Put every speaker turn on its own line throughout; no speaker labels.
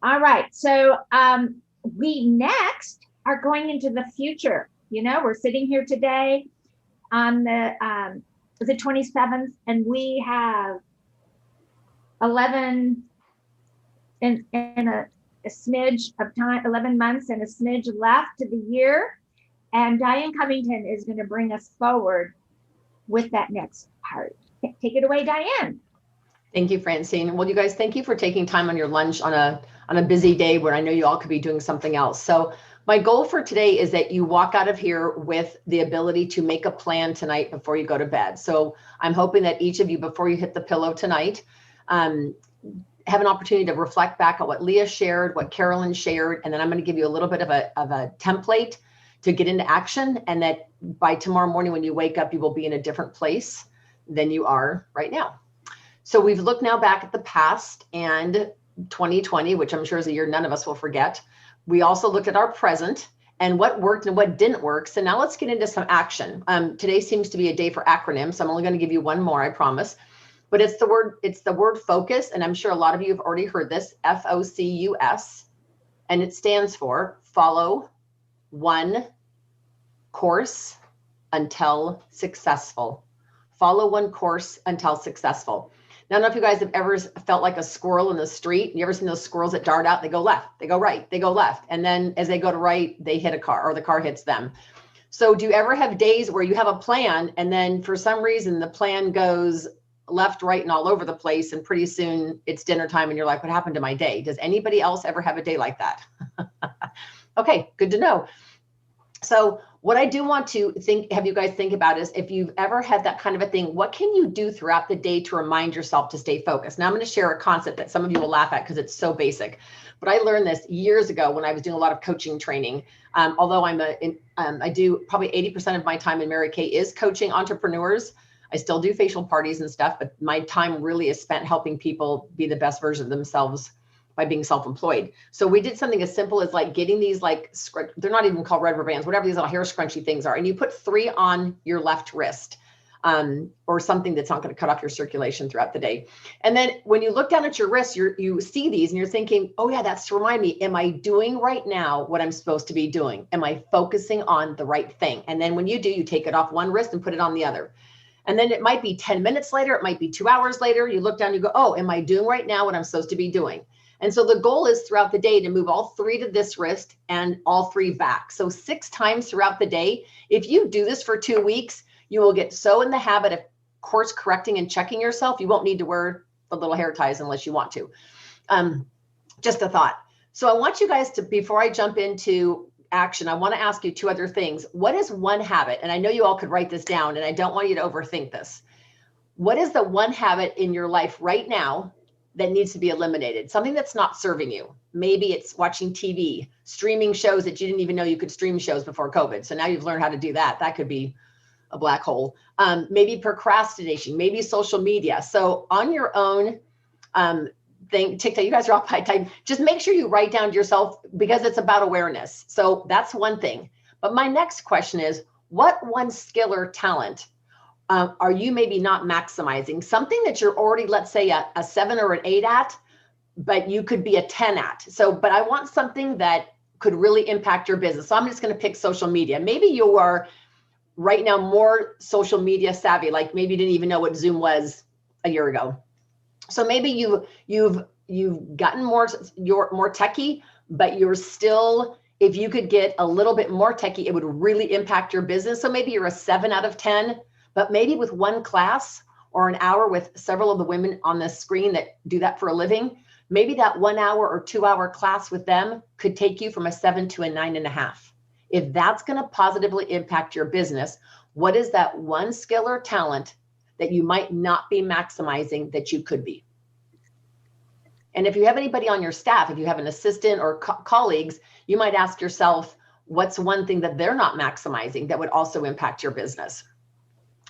All right. So we next are going into the future. You know, we're sitting here today on the 27th, and we have 11 in a smidge of time, 11 months and a smidge left to the year. And Diane Covington is going to bring us forward with that next part. Take it away, Diane.
Thank you, Francine. Well, you guys, thank you for taking time on your lunch on a busy day where I know you all could be doing something else. So my goal for today is that you walk out of here with the ability to make a plan tonight before you go to bed. So I'm hoping that each of you, before you hit the pillow tonight, have an opportunity to reflect back on what Leah shared, what Carolyn shared, and then I'm going to give you a little bit of a template to get into action, and that by tomorrow morning when you wake up, you will be in a different place than you are right now. So we've looked now back at the past and 2020, which I'm sure is a year none of us will forget. We also looked at our present and what worked and what didn't work. So now let's get into some action. Today seems to be a day for acronyms. So I'm only going to give you one more, I promise. But it's the word focus. And I'm sure a lot of you have already heard this, FOCUS. And it stands for follow one course until successful. Follow one course until successful. Now, I don't know if you guys have ever felt like a squirrel in the street. You ever seen those squirrels that dart out? They go left, they go right, they go left. And then as they go to right, they hit a car or the car hits them. So do you ever have days where you have a plan and then for some reason the plan goes left, right, and all over the place, and pretty soon it's dinner time and you're like, what happened to my day? Does anybody else ever have a day like that? Okay, good to know. So what I do want to have you guys think about is if you've ever had that kind of a thing, what can you do throughout the day to remind yourself to stay focused? Now I'm going to share a concept that some of you will laugh at because it's so basic, but I learned this years ago when I was doing a lot of coaching training. Although I do probably 80% of my time in Mary Kay is coaching entrepreneurs. I still do facial parties and stuff, but my time really is spent helping people be the best version of themselves by being self-employed. So we did something as simple as like getting these they're not even called rubber bands, whatever these little hair scrunchy things are. And you put 3 on your left wrist or something that's not going to cut off your circulation throughout the day. And then when you look down at your wrist, you see these and you're thinking, oh yeah, that's to remind me, am I doing right now what I'm supposed to be doing? Am I focusing on the right thing? And then when you do, you take it off one wrist and put it on the other. And then it might be 10 minutes later, it might be 2 hours later, you look down, you go, oh, am I doing right now what I'm supposed to be doing? And so the goal is throughout the day to move all 3 to this wrist and all 3 back. So 6 times throughout the day. If you do this for 2 weeks, you will get so in the habit of course correcting and checking yourself, you won't need to wear the little hair ties unless you want to. Just a thought. So I want you guys to, before I jump into action, I want to ask you 2 other things. What is one habit? And I know you all could write this down and I don't want you to overthink this. What is the one habit in your life right now that needs to be eliminated? Something that's not serving you. Maybe it's watching TV, streaming shows that you didn't even know you could stream shows before COVID. So now you've learned how to do that. That could be a black hole. Maybe procrastination, maybe social media. So on your own thing, TikTok, you guys are off by time. Just make sure you write down to yourself because it's about awareness. So that's one thing. But my next question is, what one skill or talent are you maybe not maximizing? Something that you're already, let's say a 7 or an 8 at, but you could be a 10 at. So, but I want something that could really impact your business. So I'm just going to pick social media. Maybe you are right now more social media savvy, like maybe you didn't even know what Zoom was a year ago. So maybe you've gotten you're more techie, but you're still, if you could get a little bit more techie, it would really impact your business. So maybe you're a 7 out of 10. But maybe with one class or an hour with several of the women on the screen that do that for a living, maybe that 1 hour or 2 hour class with them could take you from a 7 to a 9.5. If that's going to positively impact your business, what is that one skill or talent that you might not be maximizing that you could be? And if you have anybody on your staff, if you have an assistant or colleagues, you might ask yourself, what's one thing that they're not maximizing that would also impact your business?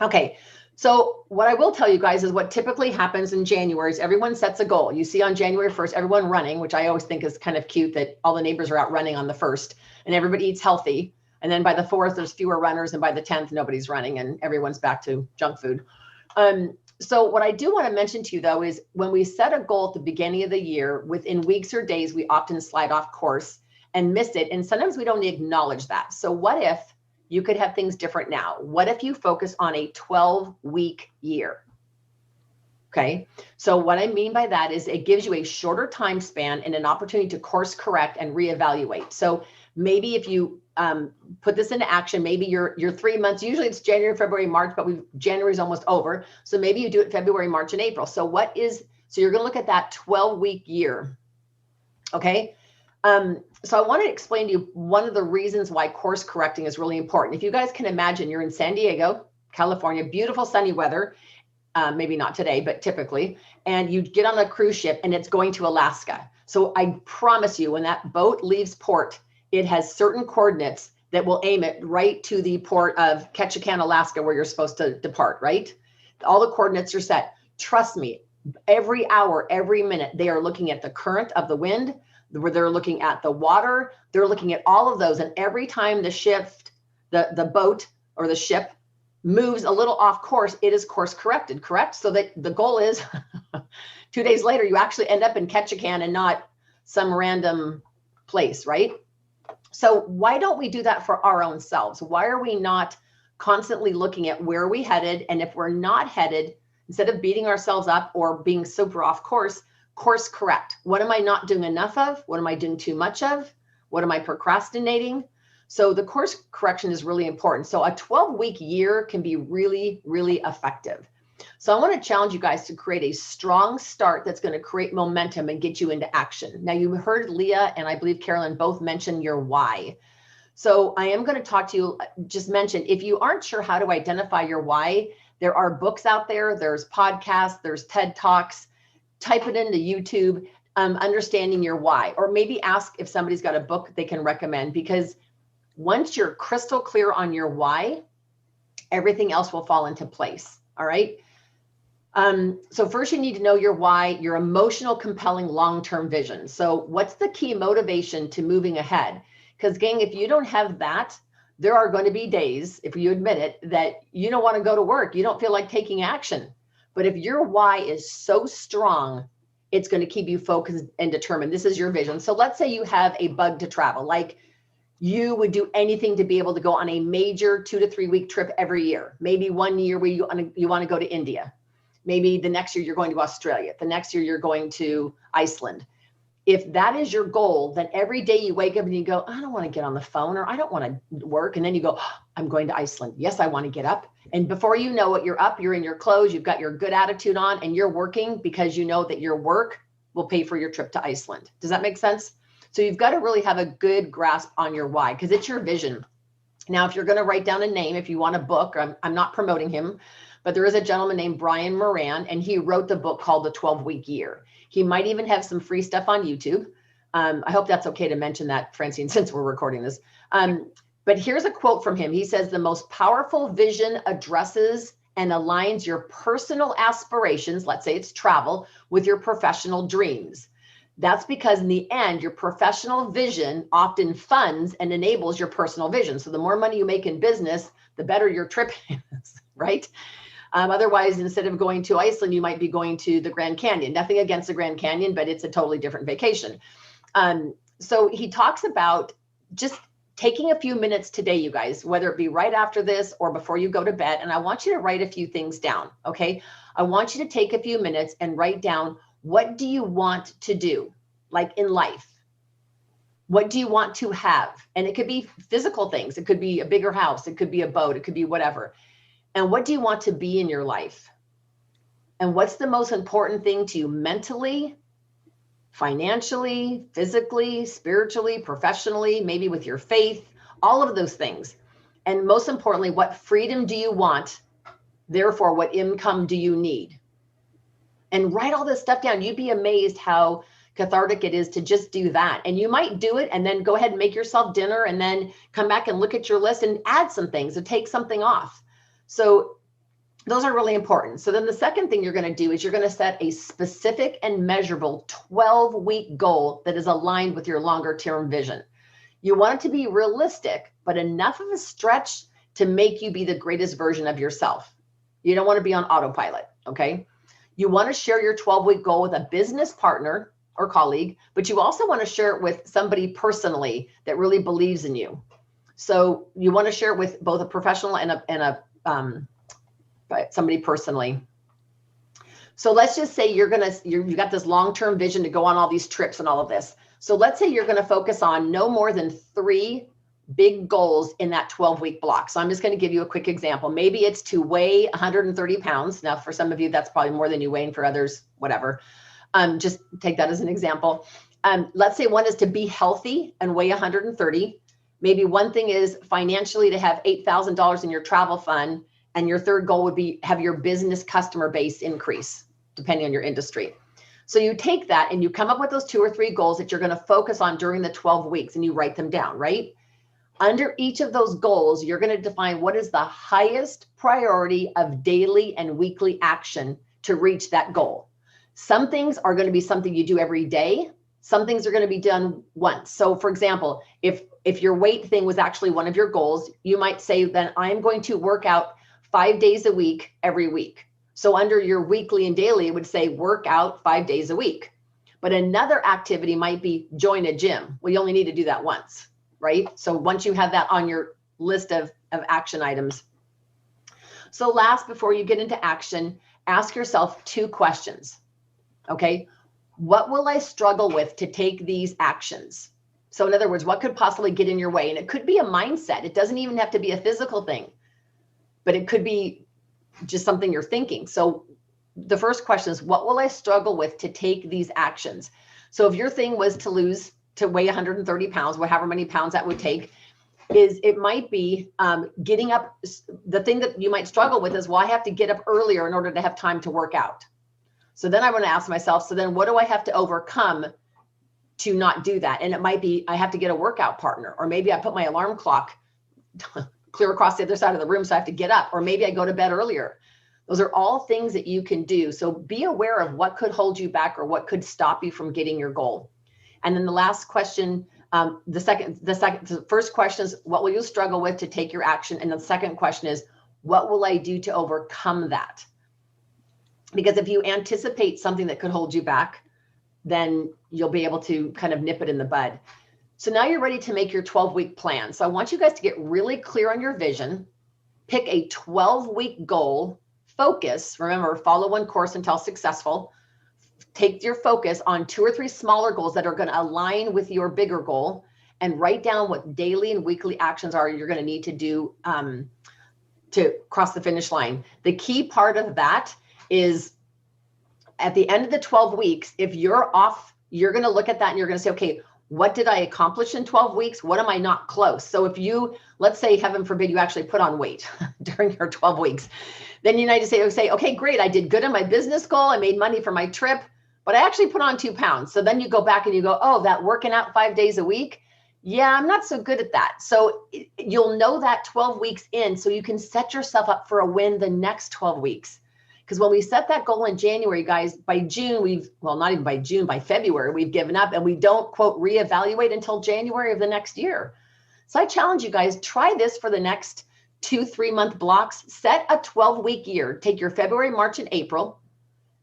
Okay, so what I will tell you guys is what typically happens in January is everyone sets a goal. You see on January 1st, everyone running, which I always think is kind of cute that all the neighbors are out running on the 1st and everybody eats healthy. And then by the 4th, there's fewer runners. And by the 10th, nobody's running and everyone's back to junk food. So what I do want to mention to you though, is when we set a goal at the beginning of the year, within weeks or days, we often slide off course and miss it. And sometimes we don't acknowledge that. So what if you could have things different now? What if you focus on a 12-week year? Okay. So what I mean by that is it gives you a shorter time span and an opportunity to course correct and reevaluate. So maybe if you put this into action, maybe your 3 months, usually it's January, February, March, but January is almost over. So maybe you do it February, March, and April. So so you're going to look at that 12-week year. Okay. So I want to explain to you one of the reasons why course correcting is really important. If you guys can imagine, you're in San Diego, California, beautiful sunny weather. Maybe not today, but typically, and you get on a cruise ship and it's going to Alaska. So I promise you, when that boat leaves port, it has certain coordinates that will aim it right to the port of Ketchikan, Alaska, where you're supposed to depart, right? All the coordinates are set. Trust me, every hour, every minute, they are looking at the current of the wind, where they're looking at the water, they're looking at all of those. And every time the boat or the ship moves a little off course, it is course corrected, correct? So that the goal is 2 days later, you actually end up in Ketchikan and not some random place, right? So why don't we do that for our own selves? Why are we not constantly looking at where we headed? And if we're not headed, instead of beating ourselves up or being super off course, course correct. What am I not doing enough of? What am I doing too much of? What am I procrastinating? So the course correction is really important. So a 12-week year can be really, really effective. So I want to challenge you guys to create a strong start that's going to create momentum and get you into action. Now, you heard Leah and I believe Carolyn both mention your why. So I am going to talk to you, just mention, if you aren't sure how to identify your why, there are books out there, there's podcasts, there's TED Talks. Type it into YouTube, understanding your why, or maybe ask if somebody's got a book they can recommend, because once you're crystal clear on your why, everything else will fall into place. All right. So first you need to know your why, your emotional, compelling long-term vision. So what's the key motivation to moving ahead? Because gang, if you don't have that, there are going to be days, if you admit it, that you don't want to go to work. You don't feel like taking action. But if your why is so strong, it's going to keep you focused and determined. This is your vision. So let's say you have a bug to travel, like you would do anything to be able to go on a major 2 to 3 week trip every year. Maybe 1 year where you want to go to India. Maybe the next year you're going to Australia. The next year you're going to Iceland. If that is your goal, then every day you wake up and you go, I don't want to get on the phone, or I don't want to work. And then you go, oh, I'm going to Iceland. Yes, I want to get up. And before you know it, you're up, you're in your clothes, you've got your good attitude on, and you're working because you know that your work will pay for your trip to Iceland. Does that make sense? So you've got to really have a good grasp on your why, because it's your vision. Now, if you're going to write down a name, if you want a book, I'm not promoting him, but there is a gentleman named Brian Moran, and he wrote the book called The 12-Week Year. He might even have some free stuff on YouTube. I hope that's okay to mention that, Francine, since we're recording this. But here's a quote from him. He says, the most powerful vision addresses and aligns your personal aspirations, let's say it's travel, with your professional dreams. That's because in the end, your professional vision often funds and enables your personal vision. So the more money you make in business, the better your trip is, right? Otherwise, instead of going to Iceland, you might be going to the Grand Canyon. Nothing against the Grand Canyon, but it's a totally different vacation. So he talks about just taking a few minutes today, you guys, whether it be right after this or before you go to bed. And I want you to write a few things down, okay? I want you to take a few minutes and write down, what do you want to do, like in life? What do you want to have? And it could be physical things. It could be a bigger house. It could be a boat. It could be whatever. And what do you want to be in your life? And what's the most important thing to you mentally, financially, physically, spiritually, professionally, maybe with your faith, all of those things. And most importantly, what freedom do you want? Therefore, what income do you need? And write all this stuff down. You'd be amazed how cathartic it is to just do that. And you might do it and then go ahead and make yourself dinner and then come back and look at your list and add some things or take something off. So those are really important. So then the second thing you're going to do is you're going to set a specific and measurable 12-week goal that is aligned with your longer term vision. You want it to be realistic, but enough of a stretch to make you be the greatest version of yourself. You don't want to be on autopilot. Okay. You want to share your 12-week goal with a business partner or colleague, but you also want to share it with somebody personally that really believes in you. So you want to share it with both a professional and somebody personally. So let's just say you've got this long-term vision to go on all these trips and all of this. So let's say you're going to focus on no more than 3 big goals in that 12-week block. So I'm just going to give you a quick example. Maybe it's to weigh 130 pounds. Now, for some of you, that's probably more than you weigh, and for others, whatever. Just take that as an example. Let's say one is to be healthy and weigh 130. Maybe one thing is financially to have $8,000 in your travel fund. And your third goal would be have your business customer base increase, depending on your industry. So you take that and you come up with those 2 or 3 goals that you're going to focus on during the 12 weeks and you write them down, right? Under each of those goals, you're going to define what is the highest priority of daily and weekly action to reach that goal. Some things are going to be something you do every day. Some things are going to be done once. So for example, if your weight thing was actually one of your goals, you might say then I'm going to work out 5 days a week every week. So under your weekly and daily, it would say work out 5 days a week. But another activity might be join a gym. Well, you only need to do that once, right? So once you have that on your list of action items. So last, before you get into action, ask yourself 2 questions. Okay, what will I struggle with to take these actions? So in other words, what could possibly get in your way? And it could be a mindset. It doesn't even have to be a physical thing, but it could be just something you're thinking. So the first question is, what will I struggle with to take these actions? So if your thing was to weigh 130 pounds, however many pounds that would take, it might be getting up. The thing that you might struggle with is, well, I have to get up earlier in order to have time to work out. So then I want to ask myself, so then what do I have to overcome to not do that? And it might be, I have to get a workout partner, or maybe I put my alarm clock clear across the other side of the room, so I have to get up, or maybe I go to bed earlier. Those are all things that you can do. So be aware of what could hold you back or what could stop you from getting your goal. And then the last question, the first question is, what will you struggle with to take your action? And the second question is, what will I do to overcome that? Because if you anticipate something that could hold you back, then you'll be able to kind of nip it in the bud. So now you're ready to make your 12-week plan. So I want you guys to get really clear on your vision, pick a 12-week goal, focus, remember, follow one course until successful. Take your focus on 2 or 3 smaller goals that are going to align with your bigger goal, and write down what daily and weekly actions are you're going to need to do to cross the finish line. The key part of that is at the end of the 12 weeks, if you're off, you're going to look at that and you're going to say, okay, what did I accomplish in 12 weeks? What am I not close? So if you, let's say, heaven forbid, you actually put on weight during your 12 weeks, then you need to say, okay, great. I did good on my business goal. I made money for my trip, but I actually put on 2 pounds. So then you go back and you go, oh, that working out 5 days a week. Yeah, I'm not so good at that. So you'll know that 12 weeks in, so you can set yourself up for a win the next 12 weeks. Because when we set that goal in January, guys, by June, not even by June, by February, we've given up, and we don't, quote, reevaluate until January of the next year. So I challenge you guys, try this for the next 2-3 month blocks. Set a 12-week year. Take your February, March, and April,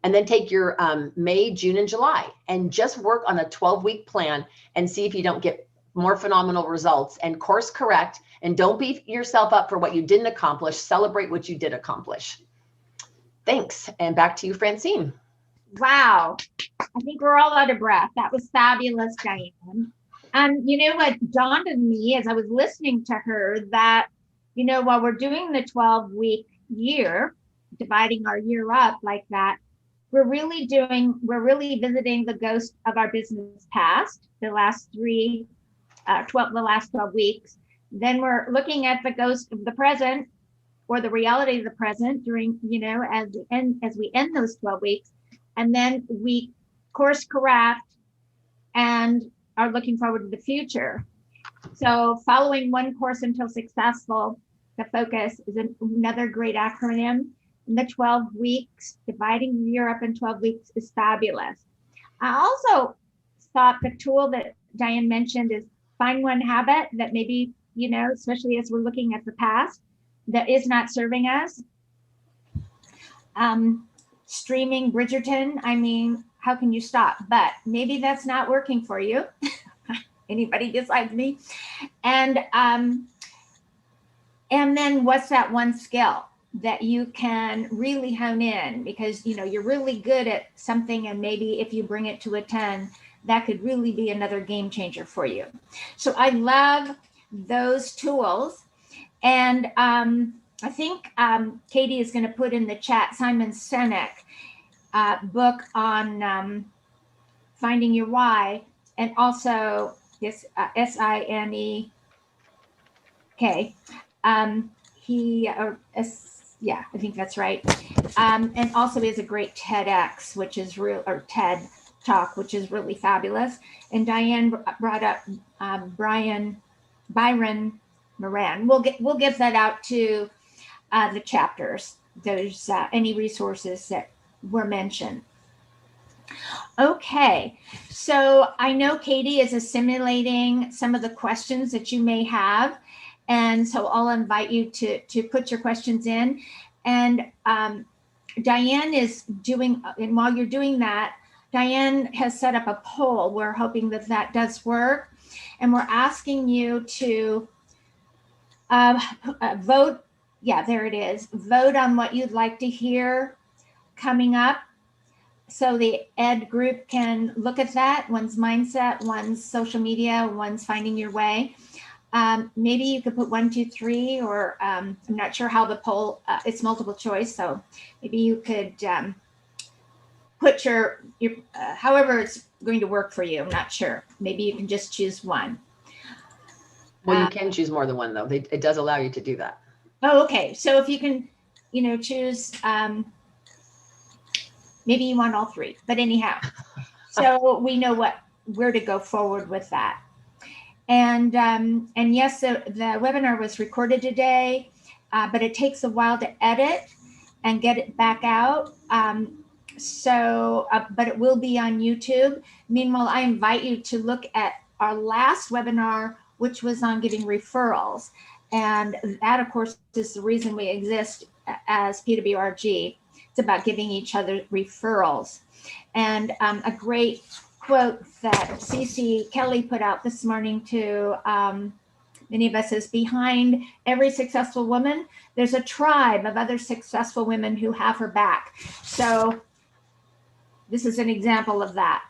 and then take your May, June, and July, and just work on a 12-week plan and see if you don't get more phenomenal results, and course correct, and don't beat yourself up for what you didn't accomplish. Celebrate what you did accomplish. Thanks. And back to you, Francine.
Wow. I think we're all out of breath. That was fabulous, Diane. You know what dawned on me as I was listening to her, that, you know, while we're doing the 12-week year, dividing our year up like that, we're really visiting the ghost of our business past, the last 12 weeks. Then we're looking at the ghost of the present, or the reality of the present during, you know, as we end those 12 weeks. And then we course correct and are looking forward to the future. So following one course until successful, the focus is another great acronym. And the 12 weeks, dividing the year up in 12 weeks is fabulous. I also thought the tool that Diane mentioned is find one habit that maybe, you know, especially as we're looking at the past, that is not serving us. streaming Bridgerton. I mean, how can you stop? But maybe that's not working for you. Anybody besides me? And then what's that one skill that you can really hone in, because you're really good at something, and maybe if you bring it to a 10, that could really be another game changer for you. So I love those tools. And I think Katie is going to put in the chat Simon Sinek book on finding your why, and also this SINEK. Yeah, I think that's right. And also he has a great TEDx, which is real, or TED Talk, which is really fabulous. And Diane brought up Byron Moran. We'll give that out to the chapters. There's any resources that were mentioned. Okay, so I know Katie is assimilating some of the questions that you may have. And so I'll invite you to put your questions in. And Diane is doing, and while you're doing that, Diane has set up a poll. We're hoping that that does work. And we're asking you to vote. Yeah, there it is. Vote on what you'd like to hear coming up. So the ed group can look at that. One's mindset, one's social media, one's finding your way. Maybe you could put 1, 2, 3, or I'm not sure how the poll, it's multiple choice. So maybe you could put your however it's going to work for you. I'm not sure. Maybe you can just choose one.
Well, you can choose more than one, though. It does allow you to do that.
Oh, okay. So if you can, choose, maybe you want all 3, but anyhow, so we know where to go forward with that. And yes, the webinar was recorded today, but it takes a while to edit and get it back out. But it will be on YouTube. Meanwhile, I invite you to look at our last webinar, which was on giving referrals. And that, of course, is the reason we exist as PWRG. It's about giving each other referrals. And a great quote that Cece Kelly put out this morning to many of us is, behind every successful woman, there's a tribe of other successful women who have her back. So this is an example of that.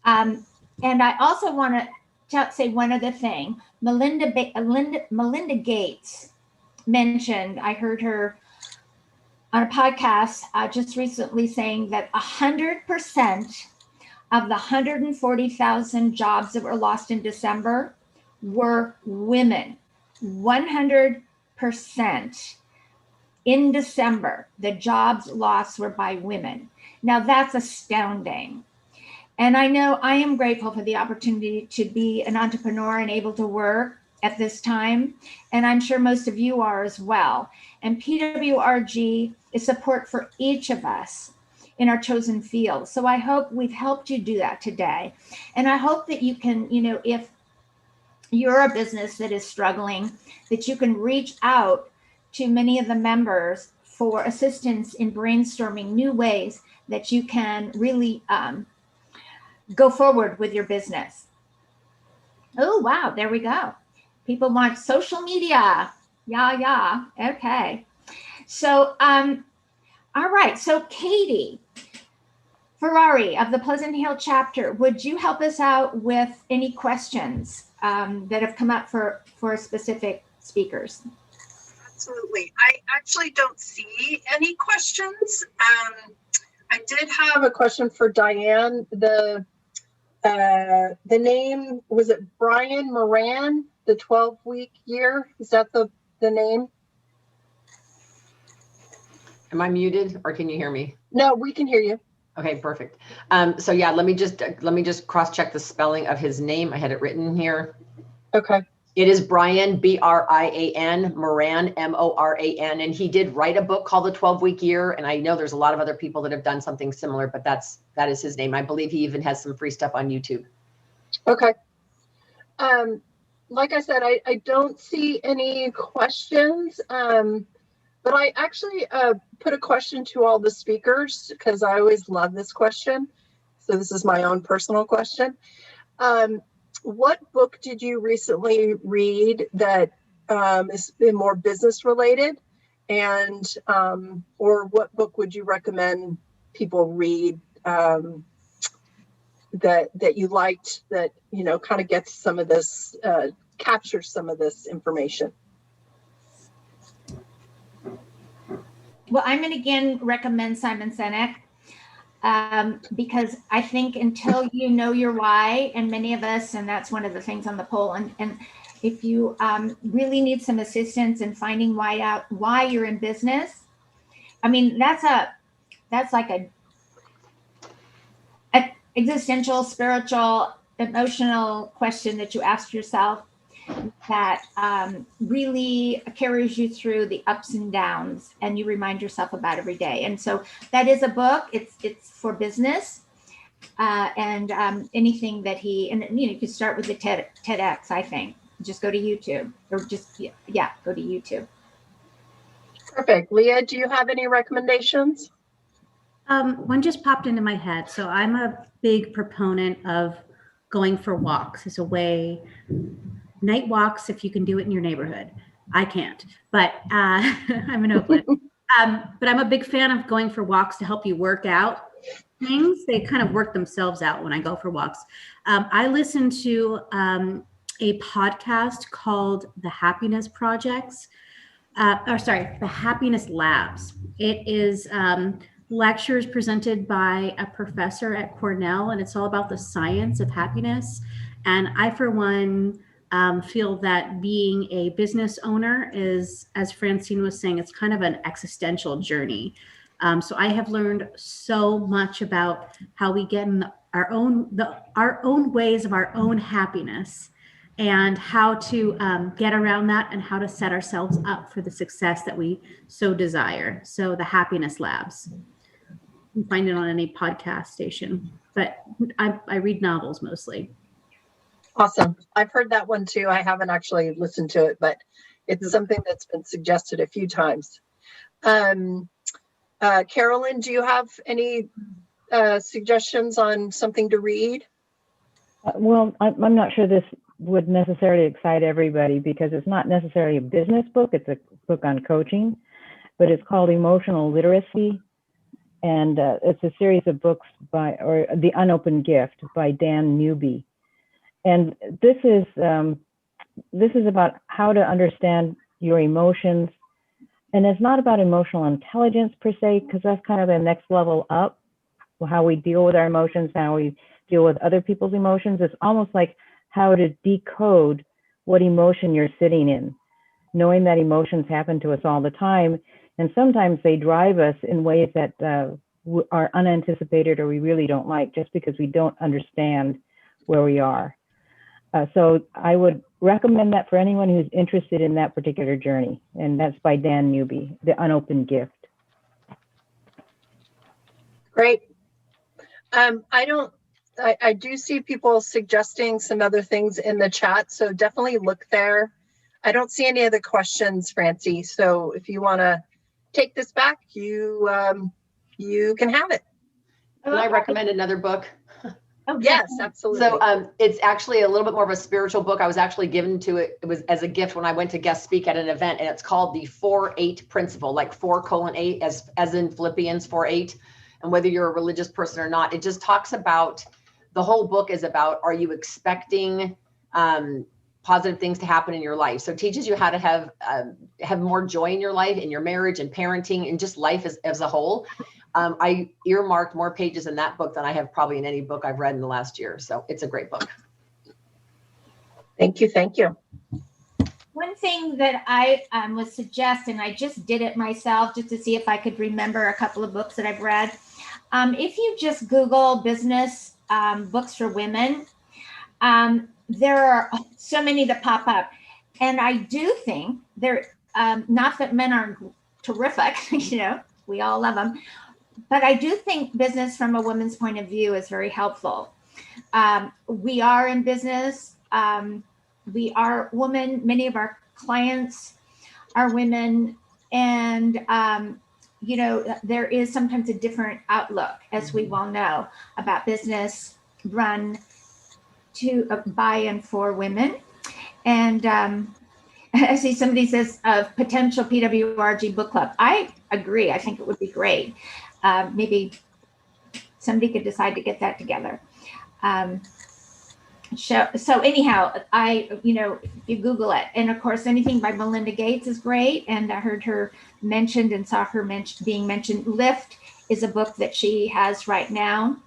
And I also want to say one other thing. Melinda Gates mentioned, I heard her on a podcast just recently saying that 100% of the 140,000 jobs that were lost in December were women. 100% in December, the jobs lost were by women. Now that's astounding. And I know I am grateful for the opportunity to be an entrepreneur and able to work at this time. And I'm sure most of you are as well. And PWRG is support for each of us in our chosen field. So I hope we've helped you do that today. And I hope that you can, if you're a business that is struggling, that you can reach out to many of the members for assistance in brainstorming new ways that you can really go forward with your business. Oh, wow, there we go. People want social media. Yeah. Okay. So, all right. So Katie Ferrari of the Pleasant Hill chapter, would you help us out with any questions that have come up for specific speakers?
Absolutely. I actually don't see any questions. I did have a question for Diane. The name, was it Brian Moran, the 12-week year? Is that the name?
Am I muted, or can you hear me?
No, we can hear you.
Okay, perfect. So yeah, let me just cross-check the spelling of his name. I had it written here.
Okay.
It is Brian, B-R-I-A-N, Moran, M-O-R-A-N, and he did write a book called The 12-Week Year, and I know there's a lot of other people that have done something similar, but that is his name. I believe he even has some free stuff on YouTube.
Okay. Like I said, I don't see any questions. But I actually put a question to all the speakers because I always love this question. So this is my own personal question. What book did you recently read that is more business related? And or what book would you recommend people read that you liked, that, you know, kind of gets some of this, captures some of this information?
Well, I'm going to again recommend Simon Sinek, because I think until you know your why, and many of us, and that's one of the things on the poll, and if you really need some assistance in finding why you're in business, I mean, that's like a existential, spiritual, emotional question that you ask yourself that really carries you through the ups and downs, and you remind yourself about every day. And so that is a book. It's for business, and anything that you can start with the TEDx. I think just go to YouTube, or just go to YouTube.
Perfect. Leah, do you have any recommendations?
One just popped into my head. So I'm a big proponent of going for walks as a way. Night walks, if you can do it in your neighborhood. I can't, but I'm in Oakland. But I'm a big fan of going for walks to help you work out things. They kind of work themselves out when I go for walks. I listen to a podcast called The Happiness Projects, The Happiness Labs. It is lectures presented by a professor at Cornell, and it's all about the science of happiness. And I, for one, feel that being a business owner is, as Francine was saying, it's kind of an existential journey. So I have learned so much about how we get in our own ways of our own happiness, and how to get around that, and how to set ourselves up for the success that we so desire. So the Happiness Labs. You can find it on any podcast station, but I read novels mostly.
Awesome. I've heard that one too. I haven't actually listened to it, but it's something that's been suggested a few times. Carolyn, do you have any suggestions on something to read?
Well, I'm not sure this would necessarily excite everybody, because it's not necessarily a business book. It's a book on coaching, but it's called Emotional Literacy. And it's a series of books or The Unopened Gift by Dan Newby. And this is about how to understand your emotions. And it's not about emotional intelligence per se, because that's kind of the next level up, how we deal with our emotions, how we deal with other people's emotions. It's almost like how to decode what emotion you're sitting in, knowing that emotions happen to us all the time. And sometimes they drive us in ways that are unanticipated, or we really don't like, just because we don't understand where we are. So I would recommend that for anyone who's interested in that particular journey. And that's by Dan Newby, The Unopened Gift.
Great. I do see people suggesting some other things in the chat, so definitely look there. I don't see any other questions, Francie. So if you want to take this back, you can have it.
Can I recommend another book?
Oh,
Yes, absolutely.
So it's actually a little bit more of a spiritual book. I was actually given to it. It was as a gift when I went to guest speak at an event, and it's called the 4-8 Principle, like 4:8, as in Philippians 4:8. And whether you're a religious person or not, it just talks about, the whole book is about, are you expecting positive things to happen in your life? So it teaches you how to have more joy in your life, in your marriage and parenting, and just life as a whole. I earmarked more pages in that book than I have probably in any book I've read in the last year. So it's a great book.
Thank you. Thank you.
One thing that I would suggest, and I just did it myself just to see if I could remember a couple of books that I've read. If you just Google business books for women, there are so many that pop up. And I do think not that men aren't terrific, we all love them, but I do think business from a woman's point of view is very helpful. We are in business. We are women. Many of our clients are women, And, you know, there is sometimes a different outlook, as we well know, about business run by and for women. And I see somebody says of potential PWRG book club. I agree. I think it would be great. Maybe somebody could decide to get that together. So anyhow, you know, if you Google it, and of course, anything by Melinda Gates is great. And I heard her mentioned and saw her being mentioned. Lift is a book that she has right now.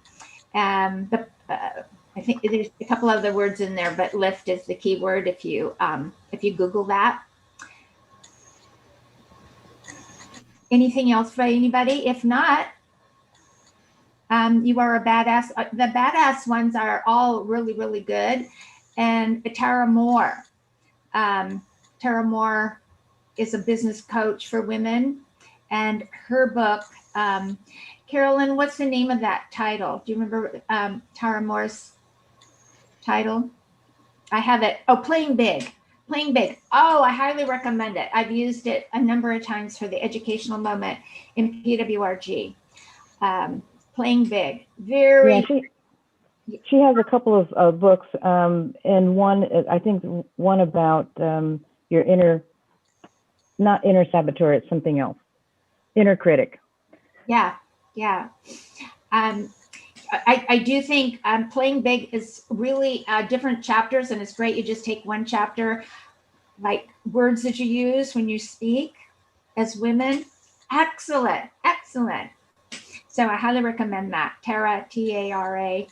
I think there's a couple other words in there, but lift is the key word if you Google that. Anything else by anybody? If not, you are a badass. The badass ones are all really, really good. And Tara Moore. Tara Moore is a business coach for women. And her book, Carolyn, what's the name of that title? Do you remember Tara Moore's title? I have it. Oh, Playing Big. Playing Big. Oh, I highly recommend it. I've used it a number of times for the educational moment in PWRG. Playing Big. Very.
Yeah, she has a couple of books, and one, I think one about your not inner saboteur, it's something else. Inner critic.
Yeah, yeah. I do think Playing Big is really different chapters, and it's great. You just take one chapter, like words that you use when you speak as women. Excellent, excellent. So I highly recommend that. Tara, T-A-R-A,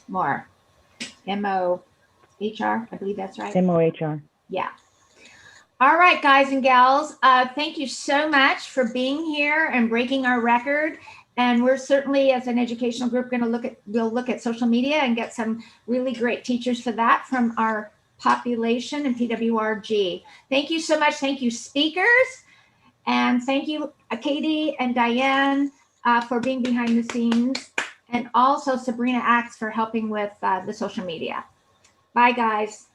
Moore, M-O-H-R, I believe that's right.
M-O-H-R.
Yeah. All right, guys and gals, thank you so much for being here and breaking our record. And we're certainly, as an educational group, we'll look at social media and get some really great teachers for that from our population in PWRG. Thank you so much. Thank you, speakers. And thank you, Katie and Diane, for being behind the scenes. And also Sabrina Axe for helping with the social media. Bye, guys.